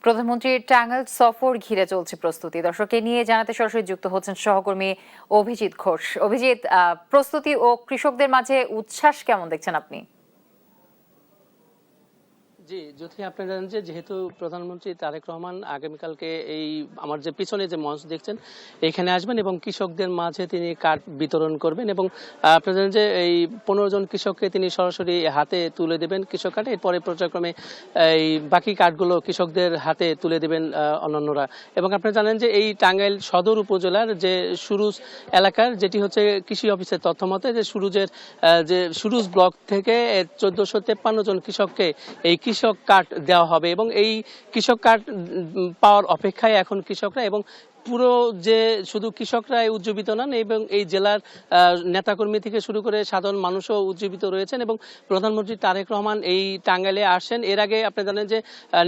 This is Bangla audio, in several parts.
প্রধানমন্ত্রীর টাঙ্গাইল সফর ঘিরে চলছে প্রস্তুতি। দর্শককে নিয়ে জানাতে সরাসরি যুক্ত হচ্ছেন সহকর্মী অভিজিৎ ঘোষ। অভিজিৎ, প্রস্তুতি ও কৃষকদের মাঝে উচ্ছ্বাস কেমন দেখছেন আপনি? জি, জ্যোতি, আপনি জানেন যে যেহেতু প্রধানমন্ত্রী তারেক রহমান আগামীকালকে এই আমার যে পিছনে যে মঞ্চ দেখছেন এখানে আসবেন এবং কৃষকদের মাঝে তিনি কার্ড বিতরণ করবেন এবং আপনি জানেন যে এই 15 জন কৃষককে তিনি সরাসরি হাতে তুলে দেবেন কৃষক কার্ড। এরপরে পর্যায়ক্রমে এই বাকি কার্ডগুলো কৃষকদের হাতে তুলে দেবেন অন্যান্যরা। এবং আপনি জানেন যে এই টাঙ্গাইল সদর উপজেলার যে সুরুজ এলাকার, যেটি হচ্ছে কৃষি অফিসের তথ্য মতে, যে সুরুজের যে সুরুজ ব্লক থেকে 1453 জন কৃষককে এই কৃষক কার্ড দেওয়া হবে এবং এই কৃষক কার্ড পাওয়ার অপেক্ষায় এখন কৃষকরা। এবং পুরো যে শুধু কৃষকরাই উজ্জীবিত নন, এবং এই জেলার নেতাকর্মী থেকে শুরু করে সাধারণ মানুষও উজ্জীবিত রয়েছেন। এবং প্রধানমন্ত্রী তারেক রহমান এই টাঙ্গাইলে আসেন। এর আগে আপনি জানেন যে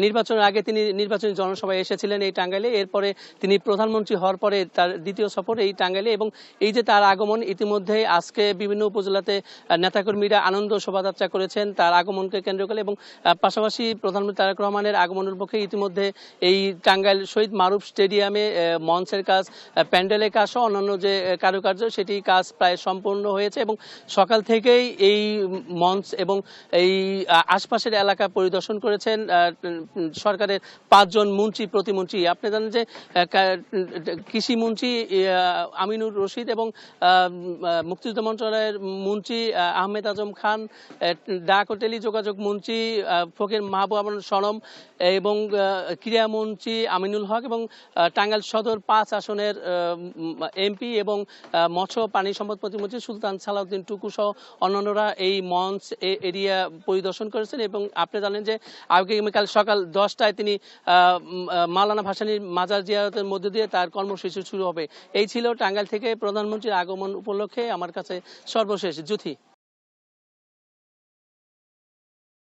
নির্বাচনের আগে তিনি নির্বাচনী জনসভায় এসেছিলেন এই টাঙ্গাইলে। এরপরে তিনি প্রধানমন্ত্রী হওয়ার পরে তার দ্বিতীয় সফর এই টাঙ্গাইলে, এবং এই যে তার আগমন, ইতিমধ্যে আজকে বিভিন্ন উপজেলাতে নেতাকর্মীরা আনন্দ শোভাযাত্রা করেছেন তার আগমনকে কেন্দ্র করে। এবং পাশাপাশি প্রধানমন্ত্রী তারেক রহমানের আগমনের পক্ষে ইতিমধ্যে এই টাঙ্গাইল শহীদ মারুফ স্টেডিয়ামে মঞ্চের কাজ, প্যান্ডেলের কাজ সহ অন্যান্য যে কারুকার্য, সেটি কাজ প্রায় সম্পূর্ণ হয়েছে। এবং সকাল থেকেই এই মঞ্চ এবং এই আশপাশের এলাকা পরিদর্শন করেছেন সরকারের 5 জন মন্ত্রী প্রতিমন্ত্রী। আপনি জানেন যে কৃষি মন্ত্রী আমিনুর রশিদ এবং মুক্তিযুদ্ধ মন্ত্রণালয়ের মন্ত্রী আহমেদ আজম খান, ডাক ও টেলিযোগাযোগ মন্ত্রী ফকির মাহবুব সনম এবং ক্রীড়ামন্ত্রী আমিনুল হক এবং টাঙ্গাইল সদর 5 আসনের এমপি এবং মৎস্য পানি সম্পদ প্রতিমন্ত্রী সুলতান সালাউদ্দিন টুকু সহ অন্যান্যরা এই মঞ্চ এরিয়া পরিদর্শন করেছেন। এবং আপনি জানেন যে আগামীকাল সকাল 10টায় তিনি মাওলানা ভাসানীর মাজার জিয়ারতের মধ্য দিয়ে তার কর্মসূচি শুরু হবে। এই ছিল টাঙ্গাইল থেকে প্রধানমন্ত্রীর আগমন উপলক্ষে আমার কাছে সর্বশেষ। জ্যোতি।